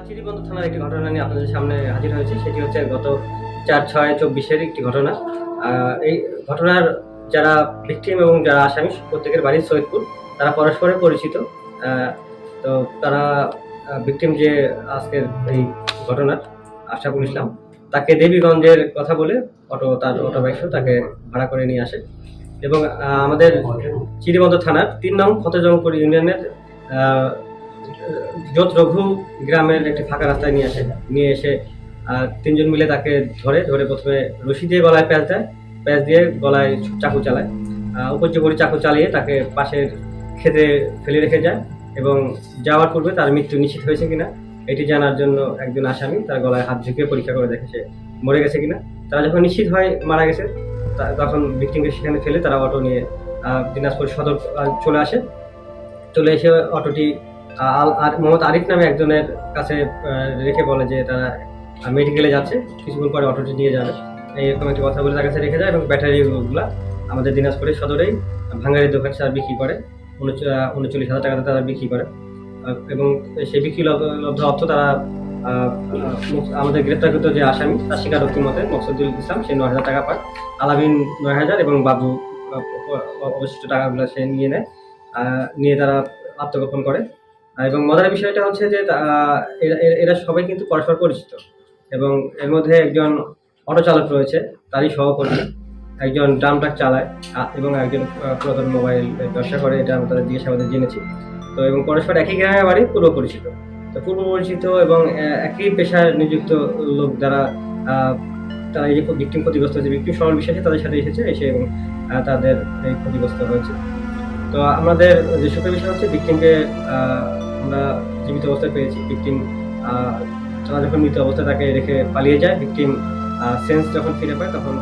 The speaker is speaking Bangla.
চিরিবন্দর থানার একটি ঘটনা নিয়ে আপনাদের সামনে হাজির হয়েছে। সেটি হচ্ছে গত 4/6/24 একটি ঘটনা। এই ঘটনার যারা ভিকটিম এবং যারা আসামি প্রত্যেকের বাড়ি সৈয়দপুর, তারা পরস্পরের পরিচিত। তো তারা ভিকটিম যে আজকের এই ঘটনার আশরাফুল ইসলাম, তাকে দেবীগঞ্জের কথা বলে তার অটো বাইকসহ তাকে ভাড়া করে নিয়ে আসে এবং আমাদের চিরিবন্দর থানার 3 নং ফতেজংপুর ইউনিয়নের যোত রঘু গ্রামের একটি ফাঁকা রাস্তায় নিয়ে এসে 3 জন মিলে তাকে ধরে প্রথমে রশি দিয়ে গলায় প্যাঁচ দেয়, প্যাঁচ দিয়ে গলায় চাকু চালায়, উপর্যুপরি চাকু চালিয়ে তাকে পাশের খেতে ফেলে রেখে যায় এবং যাওয়ার পূর্বে তার মৃত্যু নিশ্চিত হয়েছে কিনা এটি জানার জন্য একজন আসামি তার গলায় হাত ঝুঁকিয়ে পরীক্ষা করে দেখে সে মরে গেছে কিনা। তারা যখন নিশ্চিত হয় মারা গেছে, তখন ভিকটিমকে সেখানে ফেলে তারা অটো নিয়ে দিনাজপুর সদর চলে এসে অটোটি আর মোহাম্মদ আরিফ নামে একজনের কাছে রেখে বলে যে তারা মেডিকেলে যাচ্ছে, কিছুক্ষণ পরে অটোটি নিয়ে যাবে, এইরকম একটি কথা বলে তার কাছে রেখে যায় এবং ব্যাটারিগুলা আমাদের দিনাজপুরের সদরেই ভাঙ্গারির দোকান তারা বিক্রি করে 39,000 টাকাতে তারা বিক্রি করে এবং সেই বিক্রি লব্ধ অর্থ তারা আমাদের গ্রেপ্তারকৃত যে আসামি তার স্বীকারোক্তি মতে মকসুদুল ইসলাম সে 9,000 টাকা পায়, আলামিন 9,000 এবং বাবু অবশিষ্ট টাকাগুলো সে নিয়ে তারা আত্মগোপন করে। এবং মজার বিষয়টা হচ্ছে যে এরা সবাই কিন্তু পরস্পর পরিচিত এবং এর মধ্যে একজন অটো চালক রয়েছে, তারই সহকর্মী, একজন ড্রাম ট্রাক চালায় এবং একজন পুরাতন মোবাইল ব্যবসা করে, এটা আমরা তাদের জিজ্ঞাসাবাদে জেনেছি। তো এবং পরস্পর একই গ্রামের বাড়ি, পূর্ব পরিচিত এবং একই পেশায় নিযুক্ত লোক যারা তারা এই যে ভিকটিম ক্ষতিগ্রস্ত হয়েছে, ভিকটিম সরল বিশ্বাসে তাদের সাথে এসে এবং তাদের এই ক্ষতিগ্রস্ত হয়েছে। তো আমাদের যে সুখের বিষয় হচ্ছে ভিকটিমকে আমরা জীবিত অবস্থায় পেয়েছি। ভিকটিম তারা যখন মৃত অবস্থায় তাকে রেখে পালিয়ে যায়, ভিকটিম সেন্স যখন ফিরে পায় তখন